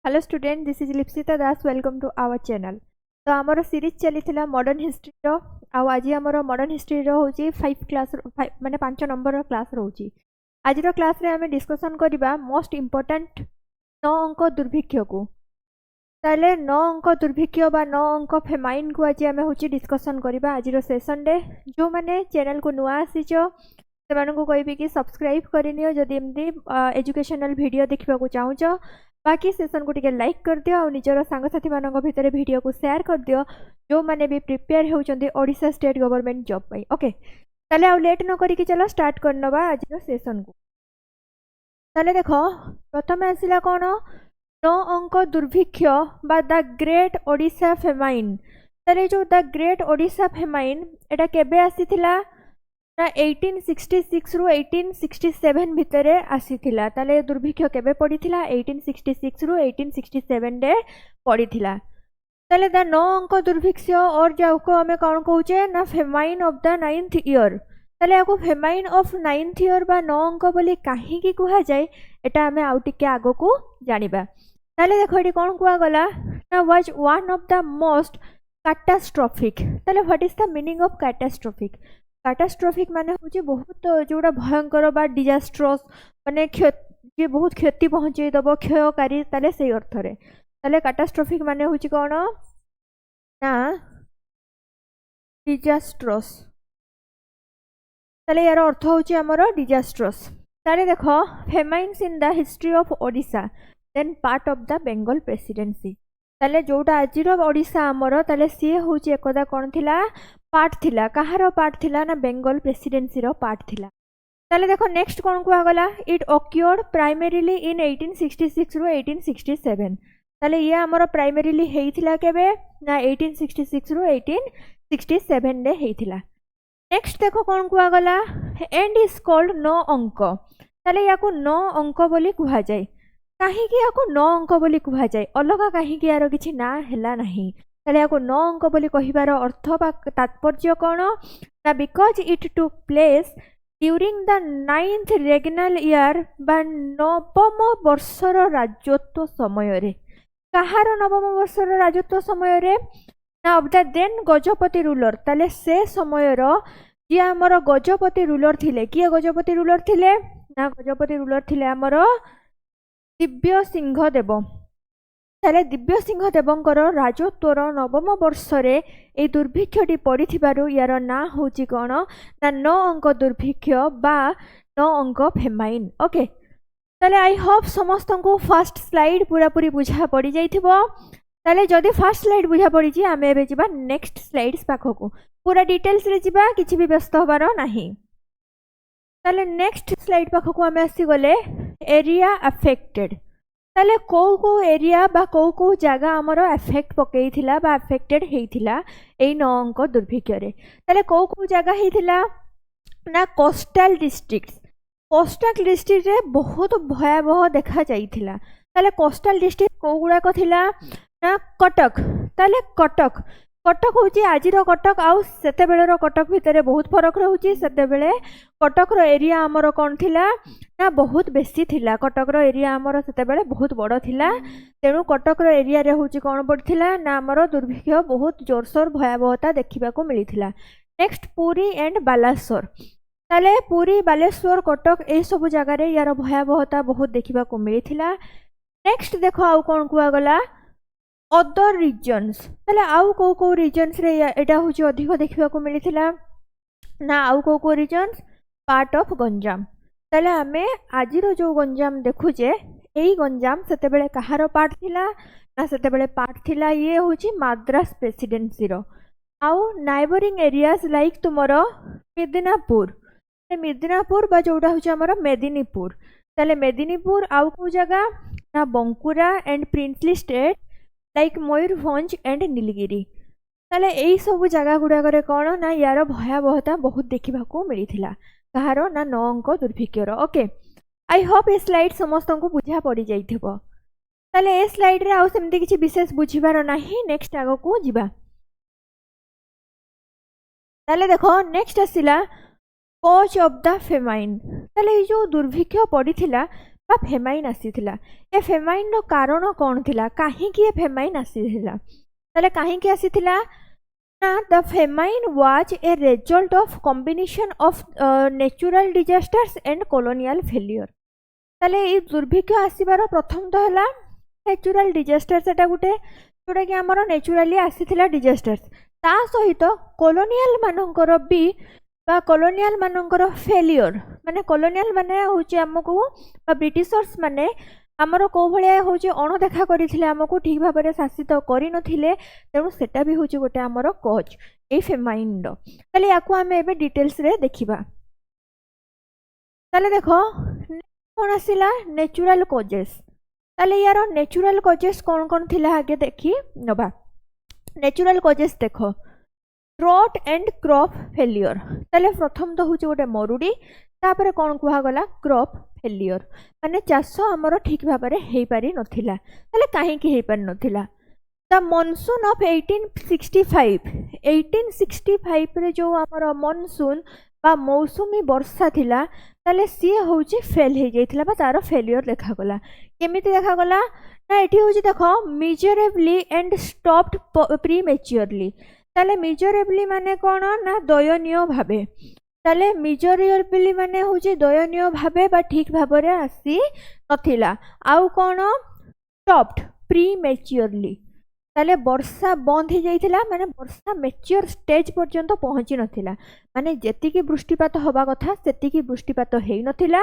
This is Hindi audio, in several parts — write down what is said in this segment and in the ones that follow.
Hello student, this is Lipsita Das. Welcome to our channel. तो आमर सीरीज चली मॉडर्न हिस्ट्री आज आमर मॉडर्न हिस्ट्री हूँ 5 क्लास माने 5 नंबर क्लास रोचे। आज क्लास रे आमे डिस्कशन करबा मोस्ट इम्पोर्टेंट 9 अंक दुर्भिक्ष को। ताले 9 अंक दुर्भिक्ष बा 9 अंक फेमाइन को आज आमे होची डिस्कशन करबा। आज सेशन डे जो माने चैनल को नुआ आसीचो सेमानकु कहबी कि सब्सक्राइब करनियो जदि एमदी एजुकेशनल वीडियो देखबा को चाहूचो। बाकी सेशन को टिके लाइक कर दियो और निजर सांगसाथी मानक भितर वीडियो को शेयर कर दियो जो माने भी प्रिपेयर होउचंदी ओडिशा स्टेट गवर्नमेंट जॉब पाई। ओके, ताले आ लेट न करिकि चलो स्टार्ट करनबा आज सेशन को। ताले देखो प्रथम आसिला कोन 9 अंक दुर्भिक्ष बा द ग्रेट ओडिशा फेमाइन। ताले जो द ग्रेट ओडिशा फेमाइन एटा केबे आसीथिला ना 1866 रु 1867 भितर आसीथिला। ताले दुर्भिक्ष केबे पड़ीथिला 1866 रु 1867 रे पड़ीथिला। ताले द 9 अंक दुर्भिक्ष और जाउको हमें कौन कहूचे ना famine of the 9th year. ताले आको फेमाइन ऑफ 9th ईयर बा 9 अंक बोली काहे की कुहा जाय एटा हमें आउ टिके आगो को जानिबा। ताले देखो एटी कोन कुआ गला ना was one of the most catastrophic. ताले what is the meaning of catastrophic? Catastrophic माने होची बहुत जोड़ा भयंकर बा डिजास्ट्रस माने जे बहुत क्षति पहुंचे दबो क्षयकारी ताले से अर्थ रे। ताले कैटास्ट्रोफिक माने होची कोन ना डिजास्ट्रस। ताले यार अर्थ होची हमरो डिजास्ट्रस। ताले देखो famines in the history of Odisha then part of the Bengal presidency. ताले जोटा आजिर ओडिशा आमर ताले सी होची एकदा कोन थिला पार्ट थिला। कहार पार्ट थिला ना बेंगल प्रेसिडेंसी रो पार्ट थिला। ताले देखो नेक्स्ट कोन कुआ गला इट ऑक्योर्ड प्राइमरीली इन 1866 रु 1867। ताले ये हमर प्राइमरीली हेइथिला केबे ना 1866 रु 1867 रे हेइथिला। नेक्स्ट देखो कोन कुआ गला एंड इज कॉल्ड 9 अंक। ताले याको 9 अंक बोली कुहा जाय। काहे कि याको 9 अंक बोली कुहा जाय अलगा काहे कि यार किछि ना हेला नाही। ताले याको 9 अंक बोली कहिबार अर्थ बा तात्पर्य कोन ना because it took place during the 9th regnal year बा नवम वर्षर राजत्व समय रे। कहार नवम वर्षर राजत्व समय रे ना of the then Gajapati ruler. ताले से समय रो जे हमर गजपति रूलर थिले किए गजपति रूलर थिले ना गजपति रूलर थिले हमर दिव्य सिंह देव। ताले दिव्य सिंह देवंकर राजत्वर नवम वर्षरे ए दुर्भिक्षटी पड़िथिबारु यार ना होची कोन ना 9 अंक दुर्भिक्ष बा 9 अंक फेमाइन। ओके, ताले आई होप समस्त को फर्स्ट स्लाइड पूरा पूरी बुझा पड़ी जाइथिबो। ताले जदि फर्स्ट स्लाइड बुझा पड़ी जी आमे एबे जिबा नेक्स्ट स्लाइड्स पाखको पूरा डिटेल्स रे जिबा किछि भी व्यस्त होबार नाही। ताले नेक्स्ट स्लाइड पाखको आमे आसी गले एरिया अफेक्टेड। ताले को एरिया बा को जगह हमर अफेक्ट पकेइथिला बा अफेक्टेड हेइथिला एई 9 अंक दुर्भिक्ष रे। ताले को जगह हेइथिला ना कोस्टल डिस्ट्रिक्ट्स। कोस्टल डिस्ट्रिक्ट रे बहुत भयावह देखा जाइथिला। ताले कोस्टल डिस्ट्रिक्ट को गुडा को थिला ना कटक। ताले कटक होची आजिर कटक आउ सेते बेलेर कटक भितर बहुत फरक रहउची। सेते बेले कटक रो एरिया हमर कोन थिला ना बहुत बेसी थिला। कटक रो एरिया हमर सेते बेले बहुत बड़ थिला। तेनु कटक रो एरिया रे होची कोन पड़थिला ना हमर दुर्भिक्ष बहुत जोरसोर भयावहता देखिबा को मिलिथिला। Next Puri and Baleshwar. ताले पुरी बालेश्वर कटक ए सब जगह रे यार भयावहता बहुत देखिबा को मिलिथिला। नेक्स्ट देखो आउ कोन कुआ गला अदर रीजन्स। ताले आउ को रीजन्स रे एटा होची अधिक देखिबा को मिलिथिला ना आउ को रीजन्स पार्ट ऑफ गंजाम। ताले आमे आजिरो जो गंजाम देखुजे एई गंजाम सेते बेले कहार पार्ट थिला ना सेते बेले पार्ट थिला ये होची मद्रास प्रेसिडेंसी रो। आउ नाइबरिंग एरियाज लाइक तुमरो मिदनापुर बा जोटा होची हमरो मेदिनीपुर। ताले मेदिनीपुर आउ को जगह ना Bankura and princely state like Mayurbhanj and Nilgiri. ताले एई सब जगह गुडा करे कोन ना यार भयावहता बहुत देखिबा को मिलिथिला कहारो ना 9 अंक दुर्भिक्षर। Okay, I hope a slide समस्त को बुझा पड़ी जाइथिबो। ताले ए स्लाइड रे आउ सेमति किछि विशेष बुझिबार नाही। नेक्स्ट आगो को जिबा। ताले देखो नेक्स्ट आसिला कॉज ऑफ द फेमाइन। ताले जो दुर्भिक्ष पड़ीथिला बा फेमाइन आसीथिला ए फेमाइन रो कारण कोन थिला काहे कि ए फेमाइन आसीथिला ताले काहे कि आसीथिला ना the famine was a result of combination of natural disasters and colonial failure ताले ए दुर्भिक्ष आसीबार प्रथम तो हला नेचुरल डिजास्टर्स एटा गुटे जोटा कि आमर नेचुराली आसीथिला डिजास्टर्स ता सहित कॉलोनियल मानकर भी बा कॉलोनियल मानकर फेलियर माने कॉलोनियल माने होची हमकु बा ब्रिटिशर्स माने आमर को भलिया होची अणदेखा करिथिले हमकु ठीक भाव में शासित करि नथिले तेणु सेटा भी होची गोटे आमर कज ए फेमाइन रो ताले याकु आमे एबे डिटेल्स रे देखिबा ताले देखो कोन आसिला नेचुरल कॉजेस ताले यार नेचुरल कॉजेस कोन थिला आगे देखि नबा नेचुरल कॉजेस देखो ड्रॉट एंड क्रॉप फेलियर ताले प्रथम तो होची गोटे मरुडी तापर कौन कहगला क्रॉप फेलियर माने चाष आमर ठीक भाव में हो पारि नथिला ताले काहेकि हो पारि नथिला द मॉनसून ऑफ 1865 रे जो आमर मॉनसून बा मौसुमी वर्षा थिला ताले सी होची फेल हो जाइथिला बा तार फेलियर देखागला केमिति देखागला ना एठी होची देखो मिजरेबली एंड स्टॉप्ड प्रीमेच्योरली ताले मिजरेबली माने कोन ना दयनीय भाबे ताले मिजरेबली माने होची दयनीय भाबे बा ठीक भाव में आसी नथिला आउ कोन स्टॉप्ड प्रीमेच्योरली ताले वर्षा बंद हो जाइथिला माने वर्षा मेच्योर स्टेज पर्यंत पहुंची नथिला माने जेतिकी वृष्टिपात हवा कथा सेतिकी वृष्टिपात हेई नथिला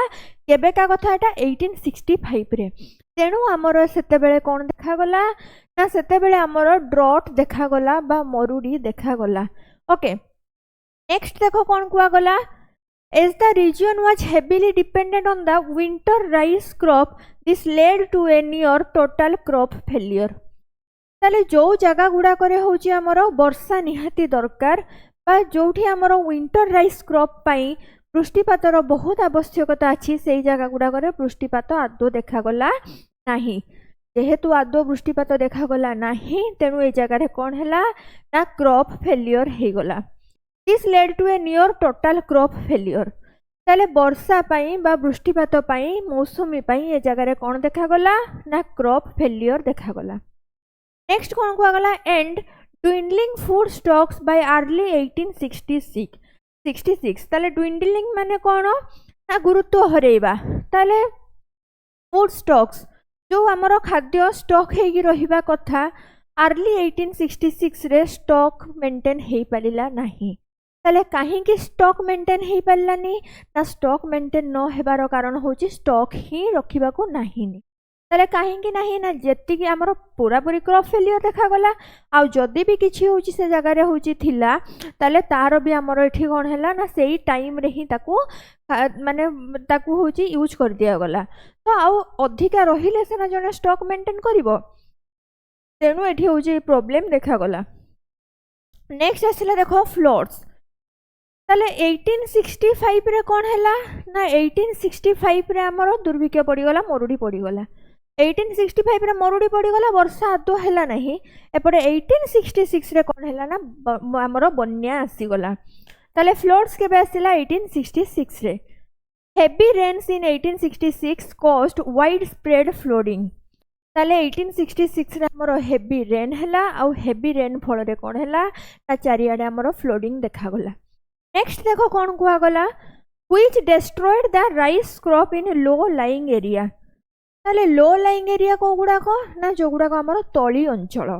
केबेका कथा एटा 1865 रे तेणु आमर सेते बेले कोन देखा गला ना सेते बेले आमर ड्रॉट देखा गला बा मरुडी देखा गला ओके नेक्स्ट देखो कौन कुआ गला as the region was heavily dependent on the winter rice crop this led to a near total crop failure ताले जो जगह गुड़ा करे होची हमरो वर्षा निहाती दरकार बा जोठी हमरो विंटर राइस क्रॉप पाई वृष्टिपातर बहुत आवश्यकता अछि सेई जगह गुड़ा करे वृष्टिपात आदो देखा गला नाही जेहेतु आदो वृष्टिपात देखा गला नाही तेनु ए जगह रे कोन हैला ना क्रॉप फेलियर हे गला this led to a near total crop failure ताले वर्षा पाई बा वृष्टिपात पाई मौसुमी पाई ए जगह रे कोन देखा गला ना क्रॉप फेलियर देखा गला नेक्स्ट कौन कहगला and dwindling food stocks by early 1866 ताले ड्विंडलिंग माने कौन ना गुरुत्व हरेबा ताले फूड स्टॉक्स जो आमर खाद्य स्टॉक हेगी रहिबा कथा अर्ली 1866 रे स्टॉक मेंटेन हेई पालिला नाही ताले काहेकि स्टॉक मेंटेन हेई पालिलानी ना स्टॉक मेंटेन न हेबार कारण होची स्टॉक ही रखिबाको नाही ताले काहेकि नाही ना जेति कि हमर पूरा पूरी क्रॉप फेलियर देखा गला आ जदी भी किछि होची से जगह रे होची थिला ताले तार भी हमर एठी कोन हैला ना सेही टाइम रे ही ताकू माने ताकू होची यूज कर दिया गला तो आ अधिका रहिले से ना जने स्टॉक मेंटेन करिवो तेनु एठी होची प्रॉब्लम देखा गला नेक्स्ट आसिला देखो फ्लड्स ताले 1865 रे कोन हैला ना 1865 रे हमर दुर्भिक्ष पड़ी गला मरुडी पड़ी गला 1865 रे मरुडी पड़ी गला वर्षा आदो हैला नहीं एपटे 1866 रे कोन हैला ना हमर बन्या आसी गला ताले फ्लड्स केबे आसिला 1866 रे heavy rains in 1866 caused widespread flooding ताले 1866 रे हमर हेवी रेन हैला आ हेवी रेन फल रे कोन हैला ना चारियाडे हमर फ्लडिंग देखा गला नेक्स्ट देखो कौन कुआ गला which destroyed the rice crop in low lying area ताले लो लाइंग एरिया को गुडा को ना जो गुडा को हमर तळी अंचल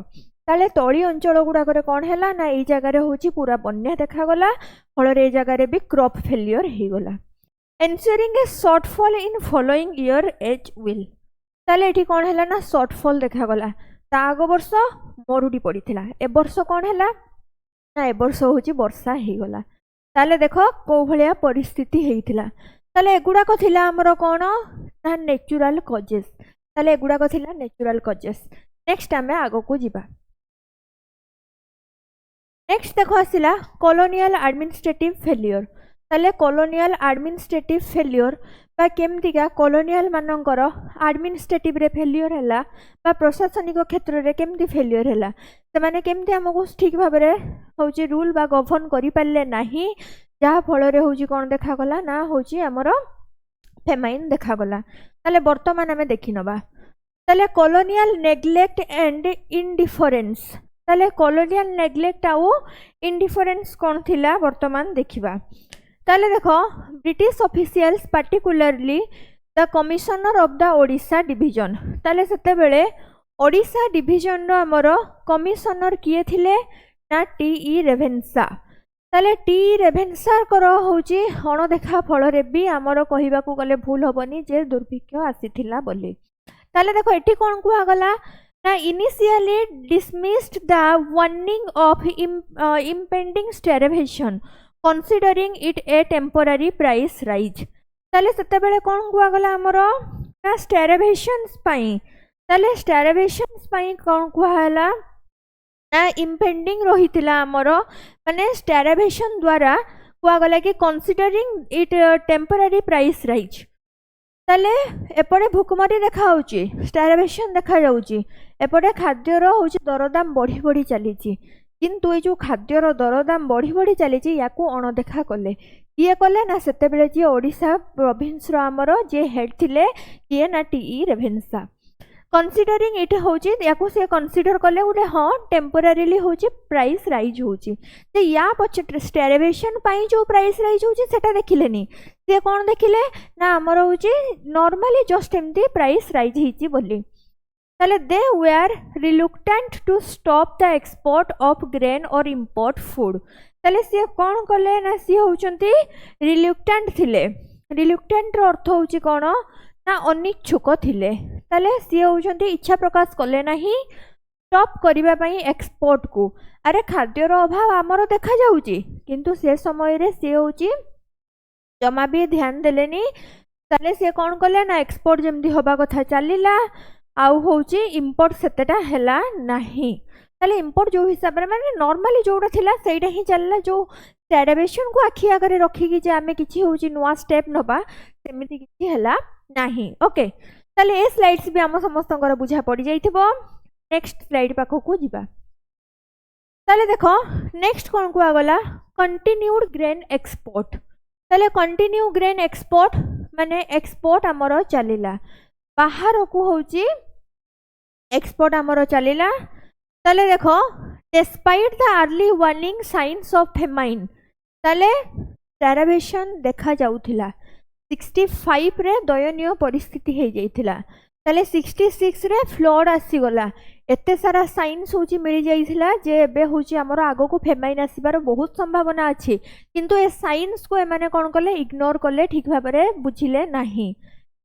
ताले तळी अंचल गुडा करे कोन हैला ना ए जगह रे होची पूरा बन्या देखा गला फल रे जगह रे भी क्रॉप फेलियर हे गला ensuring a shortfall in following year as well ताले एठी कोन हैला ना शॉर्टफॉल देखा गला ता आगो वर्ष मरुडी पड़ीथिला ए वर्ष कोन हैला ना ए वर्ष होची वर्षा हे गला ताले देखो को भलिया परिस्थिति हेइथिला ताले एगुडा को थिला हमरो कोन ना नेचुरल कॉजेस ताले एगुडा को थिला नेचुरल कॉजेस नेक्स्ट आमे आगो को जिबा नेक्स्ट देखो आसिला कॉलोनियल एडमिनिस्ट्रेटिव फेलियर ताले कॉलोनियल एडमिनिस्ट्रेटिव फेलियर बा केमतिका कॉलोनियल मानकर एडमिनिस्ट्रेटिव रे फेलियर हैला बा प्रशासनिक क्षेत्र रे केमति फेलियर हैला से माने केमति हमको ठीक भाव रे होची रूल बा गवर्न करि पाले नाही जहा फल रे होची कोन देखा गला ना होची हमरो फेमाइन देखा गला ताले वर्तमान आमे देखि नबा ताले कॉलोनियल नेग्लेक्ट एंड इंडिफरेंस ताले कॉलोनियल नेग्लेक्ट आउ इंडिफरेंस कौन थिला वर्तमान देखिबा ताले देखो British officials particularly the commissioner of the Odisha division ताले सेते बेले ओडिशा डिवीजन रो हमर कमिशनर किए थिले ना टी रेभेन्सा ताले टी रेभेन्सा कर होची अणदेखा फल रे भी हमर कहिबा को गले भूल होबनी जे दुर्भिक्ष आसीथिला बोली ताले देखो एठी कोन कुआ गला ना initially dismissed the warning of impending starvation considering it A temporary price rise ताले सेते बेले कोन कुआ गला हमर ना स्टारवेशंस पई ताले स्टारवेशंस पई कोन कुआ हला ना इम्पेंडिंग रहितिला हमर माने स्टारवेशन द्वारा कुआ गला कि considering it temporary price rise ताले एपटे भूखमरी देखा होची स्टारवेशन देखा जाउची एपटे खाद्यर होची दरदाम बढ़ी बढ़ी चली किंतु ये जो खाद्यर दरदाम बढ़ी बढ़ी चली याकू अणदेखा कले किए कले ना सेते बेले जे ओडिशा प्रोविंस रो हमर जे हेड थिले किए ना टी रेभेन्सा कंसीडरिंग इट होची याकू से कंसीडर कले उडे हां टेम्पोरारीली होची प्राइस राइज होची ते या पछ स्टारवेशन पई जो प्राइस राइज होची सेटा देखिलेनी से कोन देखिले ना हमर होची नॉर्मली जस्ट एमती प्राइस राइज हिची बोली ताले they were reluctant to stop the export of grain और इंपोर्ट फूड ताले से कोन कले ना सी होचंती रिलुक्टेंट थिले रिलुक्टेंट रो अर्थ होची कोन ना अनिच्छुक थिले ताले सी होचंती इच्छा प्रकाश कले नाही स्टॉप करिबा पई एक्सपोर्ट को अरे खाद्यर अभाव आमर देखा जाउची किंतु से समय रे से होची जमा भी ध्यान देलेनी ताले से कोन कले ना एक्सपोर्ट जेमदी होबा कथा चलिला आउ होची इंपोर्ट सेतेटा हैला नाही ताले इंपोर्ट जो हिसाब रे माने नॉर्मली जोडा थिला सेइडा ही चलला जो स्टारवेशन को आखि आगरे रखी कि जे आमे किछि होची नुवा स्टेप नबा सेमिति किछि हैला नाही ओके ताले ए स्लाइड्स भी हम समस्तंकर बुझा पड़ी जाइथिबो नेक्स्ट स्लाइड पाखो को जिबा ताले देखो नेक्स्ट कोन को आगला कंटिन्यूड ग्रेन एक्सपोर्ट ताले कंटिन्यू ग्रेन एक्सपोर्ट माने एक्सपोर्ट हमरो चलिला बाहर को होची एक्सपोर्ट हमरो चलिला ताले देखो despite the early warning science of famine ताले स्टारवेशन देखा जाउथिला 65 रे दयनीय परिस्थिति हे जाइथिला ताले 66 रे फ्लड आसी गला एते सारा साइंस होची मिल जाइथिला जे एबे होची हमरो आगो को फेमाइन आसीबार बहुत संभावना अछि किंतु ए साइंस को ए माने कोन करले इग्नोर करले ठीक भाबरे बुझिले नाही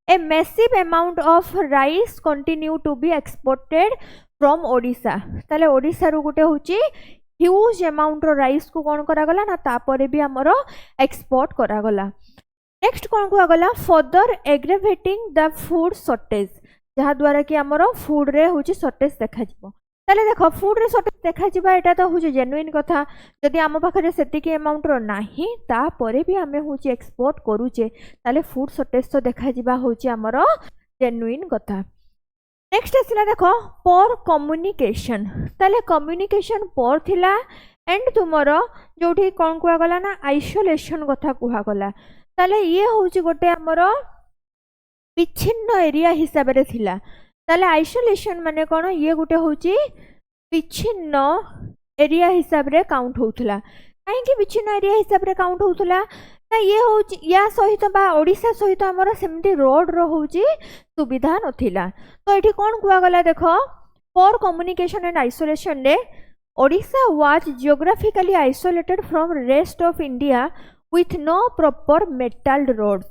a massive amount of rice continue to be exported from Odisha ताले ओडिशा रो गुटे होची ह्यूज अमाउंट रो राइस को कोन करा गला ना तापरे भी हमरो एक्सपोर्ट करा गला नेक्स्ट कोन को गला further aggravating the food shortage जहा द्वारा कि हमरो फूड रे होची शॉर्टेज देखा जिवो ताले देखो फूड रे शॉर्टेज देखा जिबा एटा तो होची जेन्युइन कथा जदि आम पाखरे सेति के अमाउंट रो नाही ता परे भी हमें होची एक्सपोर्ट करूचे ताले फूड शॉर्टेज तो देखा जिबा होची हमरो जेन्युइन कथा नेक्स्ट आसला देखो पर कम्युनिकेशन ताले कम्युनिकेशन पर थिला एंड तुमरो जोठी कोन कुआ गला ना आइसोलेशन कथा कुहा गला ताले ये होची गोटे हमरो विच्छिन्न एरिया हिसाब रे थिला ताले आइसोलेशन माने कोन ये गोटे होची विच्छिन्न एरिया हिसाब रे काउंट होउथला काहे कि विच्छिन्न एरिया हिसाब रे काउंट होउथला ना ये होची या सहित बा ओडिसा सहित हमरो सेमती रोड रो होची सुविधा नथिला तो एठी कोन कुआ गला देखो फॉर कम्युनिकेशन एंड आइसोलेशन रे Odisha was geographically isolated from rest of India with no proper metal road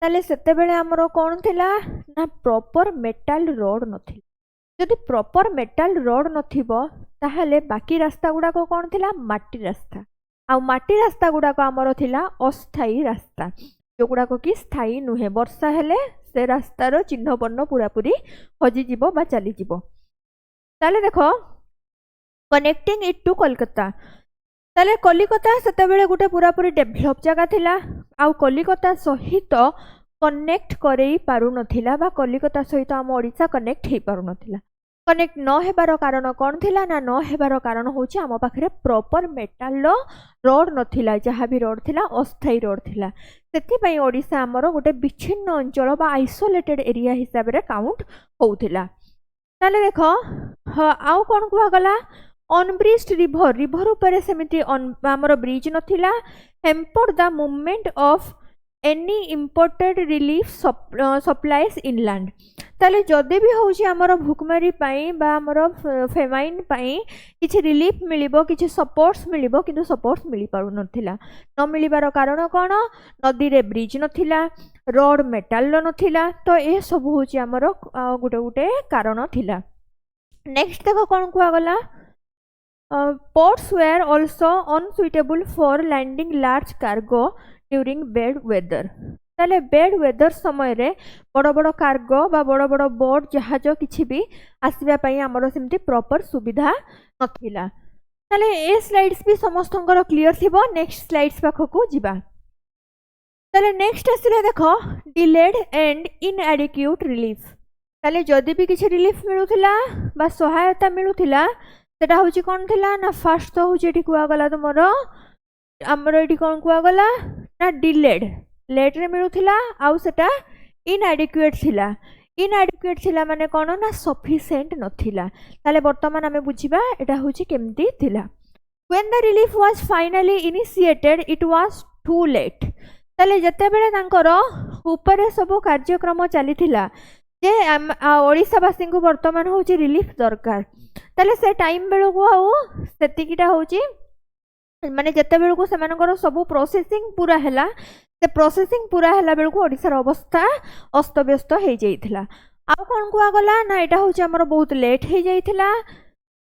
ताले सेते बेले हमरो कोन थिला ना प्रॉपर मेटल रोड नथिला जदि प्रॉपर मेटल रोड नथिबो ताहाले बाकी रास्ता गुडा को कोन थिला माटी रास्ता आ माटी रास्ता गुडा को हमरो थिला अस्थाई रास्ता जो गुडा को कि स्थायी नुहे वर्षा हेले से रास्तार चिन्ह वर्ण पूरा पूरी हजि जीवो बा चली जीवो ताले देखो कनेक्टिंग इट टू कोलकाता ताले कलिकता सेते बेले गुटे पूरा पूरी डेभलप जगह थिला आ कलिकता सहित कनेक्ट करई पारु नथिला बा कलिकता सहित हम ओडिसा कनेक्ट हे पारु नथिला कनेक्ट न हेबार कारण कौन थिला ना न हेबार कारण होची आम पाखरे प्रॉपर मेटाल रोड नथिला जहाँ भी रोड थिला अस्थायी रोड थिला सेति ओडिशा आमर गोटे विच्छिन्न अंचल बा आइसोलेटेड एरिया हिसाब रे काउंट होउथिला। ताले देखो आउ कौन कुहागला अनब्रिज्ड रिभर रिभर ऊपर सेमिति आमर ब्रिज नथिला hampered the movement of any imported relief supplies inland. ताले जदि भी होची आमर भूकमारी पाई बा आमर फेमाइन पाई किछि रिलीफ मिलिबो किछि सपोर्ट्स मिलिबो किंतु सपोर्ट्स मिली पारु नथिला न मिलिबार कारण कोन नदी रे ब्रिज नथिला रोड मेटाल नथिला तो ए सब होची आमर गुटे गुटे कारण थिला। नेक्स्ट देखो कौन कुआगला ports were also unsuitable for landing large cargo during bad weather। ताले बेड वेदर समय रे बड़ बड़ कार्गो बा बड़ बड़ बोट जहाज किछि भी आसीबा पई हमरो सेमति प्रॉपर सुविधा नथिला। ताले ए स्लाइड्स भी समस्तंकर क्लियर थिबो। नेक्स्ट स्लाइड्स पाखकू जिबा। ताले नेक्स्ट आसिले देखो डिलेड एंड इनएडिक्यूट रिलीफ। ताले जदि भी किछि रिलीफ मिलुथिला बा सहायता मिलुथिला सेटा होची कोन थिला ना फर्स्ट तो होची एठी कुआ गला तुमरो हमरो एठी कोन कुआ गला ना डिलेड लेट रे मिलुथिला आउ सेटा इनएडिक्वेट थिला। इनएडिक्वेट थिला माने कोन ना सफिशिएंट नथिला। ताले वर्तमान हमें बुझिबा एटा होची केमती थिला। When the relief was finally initiated it was too late. ताले जते बेले तांकर ऊपर सब कार्यक्रम चलीथिला जे ओडिशावासी को वर्तमान होची रिलीफ दरकार ताले से टाइम बेलू को आउ सेतिकिटा होची माने जते बेलू को सेमानकर सब प्रोसेसिंग पूरा हैला से प्रोसेसिंग पूरा हैला बेलू को ओडिसा अवस्था अस्तव्यस्त हो जाइथिला। आ कोन को आगला ना एटा होची हमर बहुत लेट हो जाइथिला।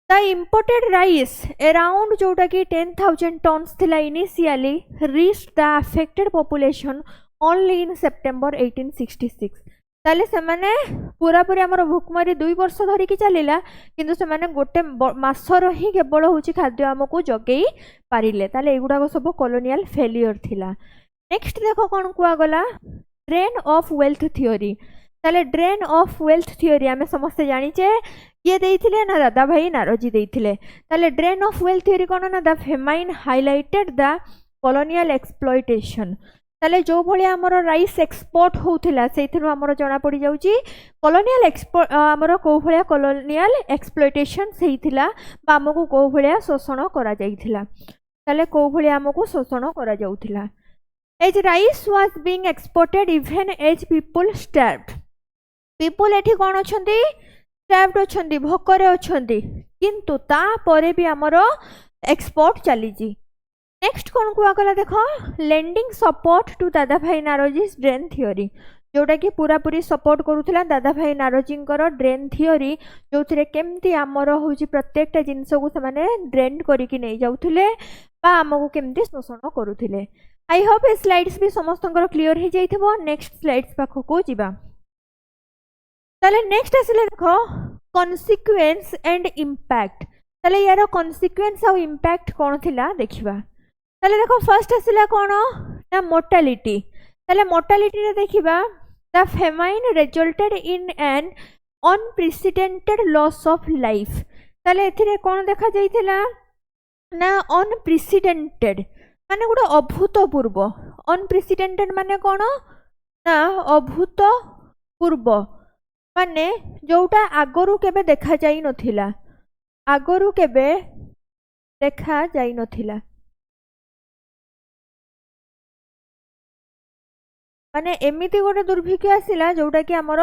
द इंपोर्टेड राइस अराउंड जोटा कि 10,000 टन्स थिला initially reached the affected population only in September 1866। ताले से माने पूरा पूरी आमर भूकमारी 2 वर्ष धरिकी चलिला किंतु से माने गोटे मासर ही केवल होची खाद्य आमको जगेई पारिले। ताले एगुडा सब कॉलोनियल फेलियर थिला। नेक्स्ट देखो कौन कुआ गला ड्रेन ऑफ वेल्थ थ्योरी। ताले ड्रेन ऑफ वेल्थ थ्योरी आमे समस्त जानिचे ये देइथिले ना दादा भाई नारोजी देइथिले। ताले ड्रेन ऑफ वेल्थ थ्योरी कोन ना the famine highlighted the colonial exploitation. ताले जो भली आमर राइस एक्सपोर्ट होउथिला सेइथिरु आमर जणा पड़ी जाउची कॉलोनियल एक्सपोर्ट आमर को भलिया कॉलोनियल एक्सप्लॉयटेशन सेइथिला बा हमकु को भलिया शोषण करा जाइथिला। ताले को भलिया हमकु शोषण करा जाउथिला। As rice was being exported even as people starved. People एठी कोन अछंती स्टार्व्ड अछंती भोकरे अछंती किंतु ता परे भी आमर एक्सपोर्ट चलीजी। नेक्स्ट कौन को आगला देखो लेंडिंग सपोर्ट टू दादा भाई नारोजीज ड्रेन थ्योरी जोटा कि पूरा पूरी सपोर्ट करूला दादा भाई नारोजींकर ड्रेन थ्योरी जो थे केमती आमर हूँ प्रत्येकटा जिनस को से ड्रेन करके नहीं जाऊले आमको केमती शोषण करुले। आई होप ए स्लाइड्स भी समस्त क्लियर हो जाइथिबो। नेक्स्ट स्लाइड्स पाखकू जिबा। ताले नेक्स्ट आसिले देखो कॉन्सिक्वेंस एंड इम्पैक्ट। ताले यार कॉन्सिक्वेंस और इम्पैक्ट कौन थिला देखिबा। ताले देखो फर्स्ट आसिला कौन ना मोर्टालिटी। ताले मोर्टालिटी रे देखिबा the famine resulted in an unprecedented loss of life. ताले एथिरे कौन देखा जाइथिला ना अनप्रेसिडेंटेड माने गोटे अभूतपूर्व। अनप्रेसिडेंटेड माने कौन ना अभूतपूर्व माने जोटा आगरू केबे देखा जाई नथिला आगरू केबे देखा जाई नथिला माने एमिति गोटे दुर्भिक्ष आसिला जोटा कि आमर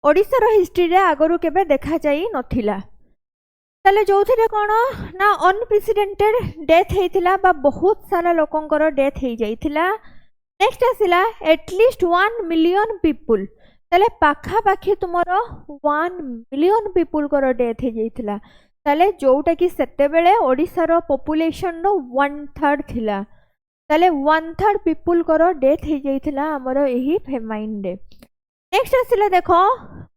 ओडिशार हिस्ट्री रे आगरू केबे देखा जाई नथिला। ताले जोथिरे कोन ना अनप्रेसिडेंटेड डेथ हेइथिला बा बहुत सारा लोकंकर डेथ हेइ जाइथिला। नेक्स्ट आसिला एटलिस्ट 1 मिलियन पीपल। ताले पाखा पाखी तुमर 1 मिलियन पीपल कर डेथ हेइ जाइथिला। ताले जोटा कि सेते बेले ओडिशार पॉपुलेशन नो 1/3 थिला। ताले 1/3 पीपल कर डेथ हेइ जाइथिला हमर एही फेमाइन डे। नेक्स्ट आसिला देखो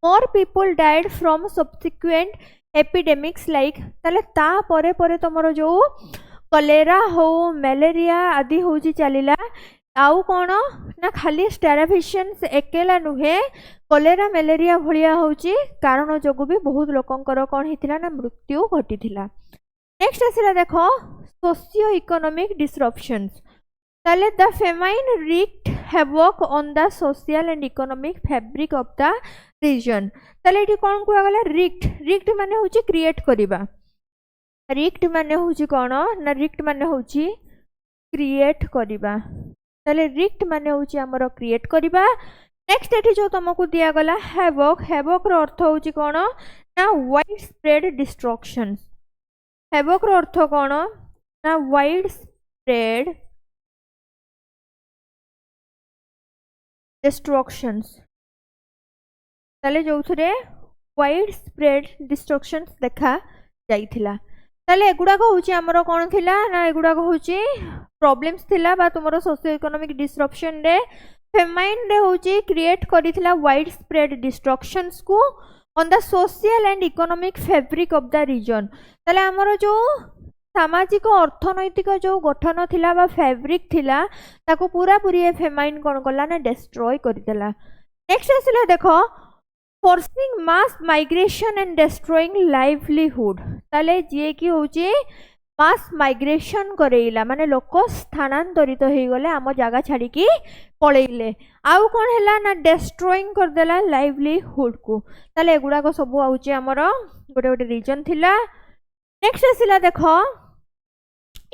more people died from subsequent epidemics like. ताले ता परे परे तुमर जो कलेरा हो मलेरिया आदि होची चलिला आउ कौन ना खाली स्टाराफिशियंस एकेला नुहे कलेरा मलेरिया भलिया होची कारण जोगु भी बहुत लोकंकर कौन होता ना मृत्यु घटी। नेक्स्ट आसला देख सोशियो इकोनॉमिक डिसरप्शंस। ताले the famine wreaked havoc on the social and economic fabric of the region. ताले एटी कौन कुआ गला रिक्ट। रिक्ट माने होची क्रिएट करिबा। रिक्ट माने होची कौन ना रिक्ट माने होची क्रिएट करिबा। ताले रिक्ट माने होची हमरो क्रिएट करिबा। नेक्स्ट एटी जो तुमको दिया गला हैवॉक। हैवॉक रो अर्थ होची कौन ना वाइड स्प्रेड डिस्ट्रक्शन। हैवॉक रो अर्थ कौन ना वाइड स्प्रेड डिस्ट्रक्शंस। ताले जो थरे वाइड स्प्रेड डिस्ट्रक्शंस देखा जाइथिला। ताले एगुडा को होची हमरो कोन थिला ना एगुडा को होची प्रॉब्लम्स थिला बा तुमरो सोशियो इकोनॉमिक डिसरप्शन रे फेमाइन रे होची क्रिएट करिथिला वाइड स्प्रेड डिस्ट्रक्शंस को on the social and economic fabric of the region. ताले हमरो जो सामाजिक अर्थनैतिक जो गठन थिला बा फैब्रिक थिला ताको पूरा पूरी फेमाइन कौन कला ना डिस्ट्रॉय करदेला। नेक्स्ट आसला देखो forcing mass migration and destroying livelihood. ताले जे की होची मास माइग्रेशन करेइला माने लोक स्थानांतरित हो गले आम जगह छाड़ी की पळेइले। आउ कोन हैला ना डिस्ट्रॉइंग करदेला लाइवलीहुड को। ताले एगुडा को सब आउची हमरो गोटे गोटे रीजन थिला। नेक्स्ट आसला देखो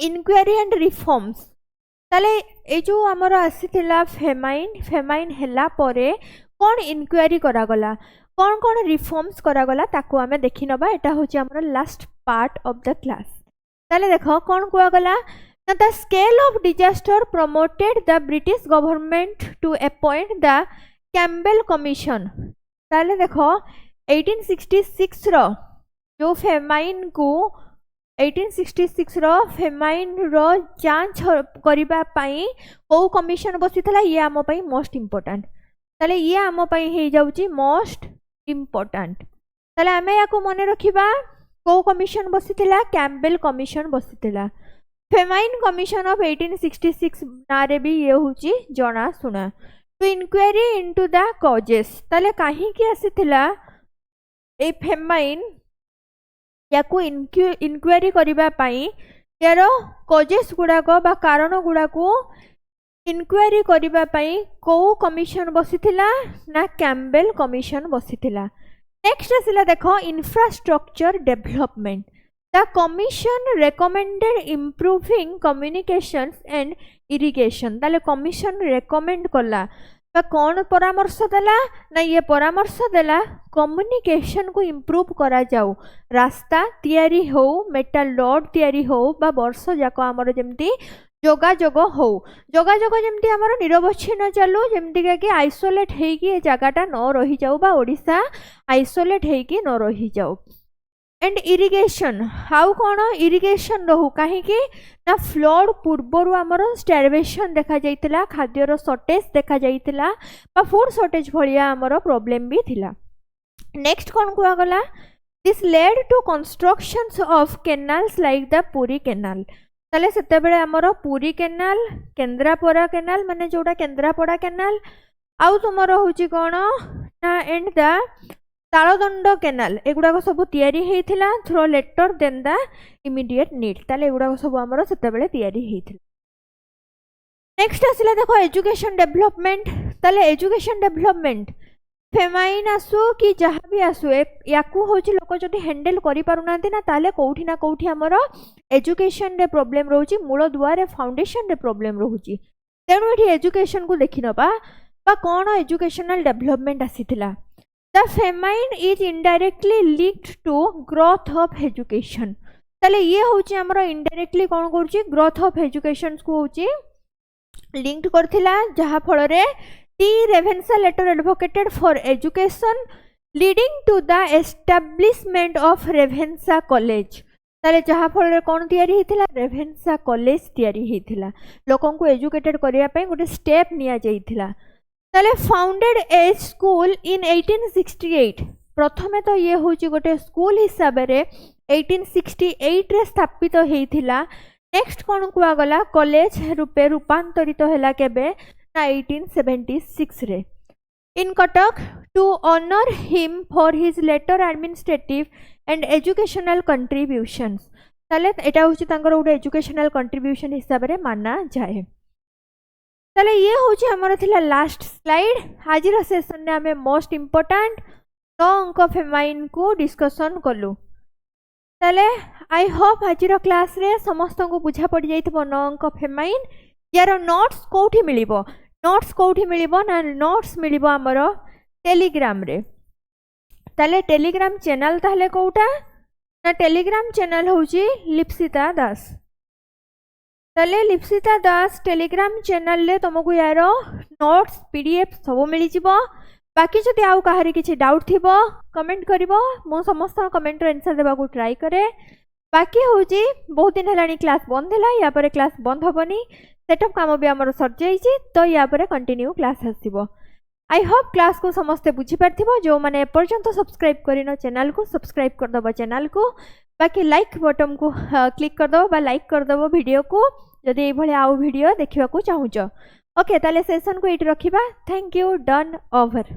इनक्वारी एंड रिफॉर्म्स। ताले ए जो हमर आसीथिला फेमाइन फेमाइन हैला परे कौन इनक्वारी करा गला कौन कौन रिफॉर्म्स करा गला ताको आमे देखि नबा। एटा होची हमर last part of the class. ताले देखो कौन कुआ गला ना the scale of disaster promoted the British government to appoint the Campbell commission. ताले देखो 1866 रो जो फेमाइन को 1866 रो फेमाइन रो जांच करिबा पई को कमीशन बसिथला ये आम पई मोस्ट इंपोर्टेंट। ताले ये आम पई हे जाउची मोस्ट इंपोर्टेंट। ताले आमे याको मने रखिबा को कमीशन बसिथला कैम्बेल कमीशन बसिथला। फेमाइन कमीशन ऑफ 1866 नारे भी ये होची जणा सुना to inquiry into the causes. ताले काहे की आसीथला ए फेमाइन याकू इनक्वायरी करिबा पई यार कॉजेस गुड़ाक बा कारण गुड़ाक इनक्वायरी करिबा पई को कमीशन बसिथिला ना कैम्बेल कमीशन बसिथिला। नेक्स्ट आसिला देखो infrastructure development. The commission recommended improving communications and irrigation. ताले कमीशन रेकमेंड कला कौन परामर्श देला ना ये परामर्श देला कम्युनिकेशन को इम्प्रूव करा जाऊ। रास्ता तैयारी हो मेटल रोड तैयारी हो बा वर्ष जाक आमर जेमती जोगाजोग हो जोगाजोग जेमती आमर निरवच्छिन्न चालू जेमती कि आइसोलेट हेकी जगहटा न रही जाऊ बा ओडिशा आइसोलेट हेकी न रही जाऊ। एंड इरिगेशन हाउ कौन इरिगेशन रहू कहीं ना फ्लड पूर्वर आमर स्टार्वेशन देखा जाइतिला खाद्यर शॉर्टेज देखा जाइतिला बा फूड शॉर्टेज भलिया आमर प्रॉब्लम भी थिला। नेक्स्ट कौन कुआ गला this led to constructions of canals like the Puri canal. ताले सेते बेले आमर पुरी कैनाल केन्द्रापड़ा कैनाल माने जोटा केन्द्रापड़ा कैनाल आउ तुमर होची कौन ना एंड द तालदंड कैनाल एगुड़ाक सब तैयारी हेइथिला through later than the immediate need. ताले एगुड़ाक सब आमर सेते बेले तैयारी हेइथिला। नेक्स्ट आसिला देखो एजुकेशन डेवलपमेंट। ताले एजुकेशन डेवलपमेंट फेमाइन आसु कि जहाँ भी आसु याकू होची लोक जदि हैंडल करि पारुनांती ना ताले कोउठी ना कोउठी आमर एजुकेशन रे प्रॉब्लम रहउची मूल दुआरे फाउंडेशन रे प्रॉब्लम रहउची। तेणु एठी एजुकेशन को देखि नबा बा कोन एजुकेशनल डेवलपमेंट आसीथिला। The famine is indirectly linked to growth of education। ताले ये होची हमरो indirectly कौन करची growth of education को होची linked करथिला जहा फल रे T Ravenshaw later advocated for education leading to the establishment of Ravenshaw college. ताले जहा फल रे कौन तैयारी हेथिला रेभेन्सा कॉलेज तैयारी हेथिला लोकन को एजुकेटेड करिया पई गोटे स्टेप निया जाइथिला। ताले फाउंडेड ए स्कूल इन 1868। प्रथमे तो ये होची गोटे स्कूल हिसाब रे 1868 रे स्थापित हेइथिला नेक्स्ट कौन कुआगला कॉलेज रूपे रूपांतरित हैला केबे ना 1876 रे in Cuttack to honour him for his later administrative and educational contributions ताले एटा होची तांकर उडे एजुकेशनल कंट्रीब्यूशन हिसाब रे माना जाए ताले ये होची हमर थिला लास्ट स्लाइड हाजिर सेशन ने हमें मोस्ट इंपोर्टेंट 9 अंक फेमाइन को डिस्कशन कलु ताले आई होप हाजिर क्लास रे समस्त को बुझा पड़ जाइथिबो 9 अंक फेमाइन यार नोट्स कोठी मिलिबो नोट्स कोठी मिलिबो ना नोट्स मिलिबो हमर टेलीग्राम रे ताले टेलीग्राम चैनल ताले कोउटा ना टेलीग्राम चैनल होची लिप्सिता दास ताले लिप्सिता दास टेलीग्राम चैनल ले तुमको यार नोट्स पीडीएफ सब मिली जिवो बाकी जदि आउ कहारी किछि डाउट थिबो कमेंट करिवो मो समस्त कमेंट रे आंसर देबा को ट्राई करे बाकी होची बहुत दिन हलानी क्लास बंद हैला या पर क्लास बंद होबनी सेटअप काम भी हमर सर जाईची तो या पर कंटिन्यू क्लास आसीबो आई होप क्लास को समस्ते बुझी पारथिबो जो माने पर्यंत सब्सक्राइब करिनो चैनल को सब्सक्राइब कर दबो चैनल को बाकी लाइक बटन को क्लिक कर दबो बा लाइक कर दबो वीडियो को जदि ए भले आउ वीडियो देखिबा को चाहूचो ओके ताले सेशन को एट रखिबा थैंक यू डन ओवर।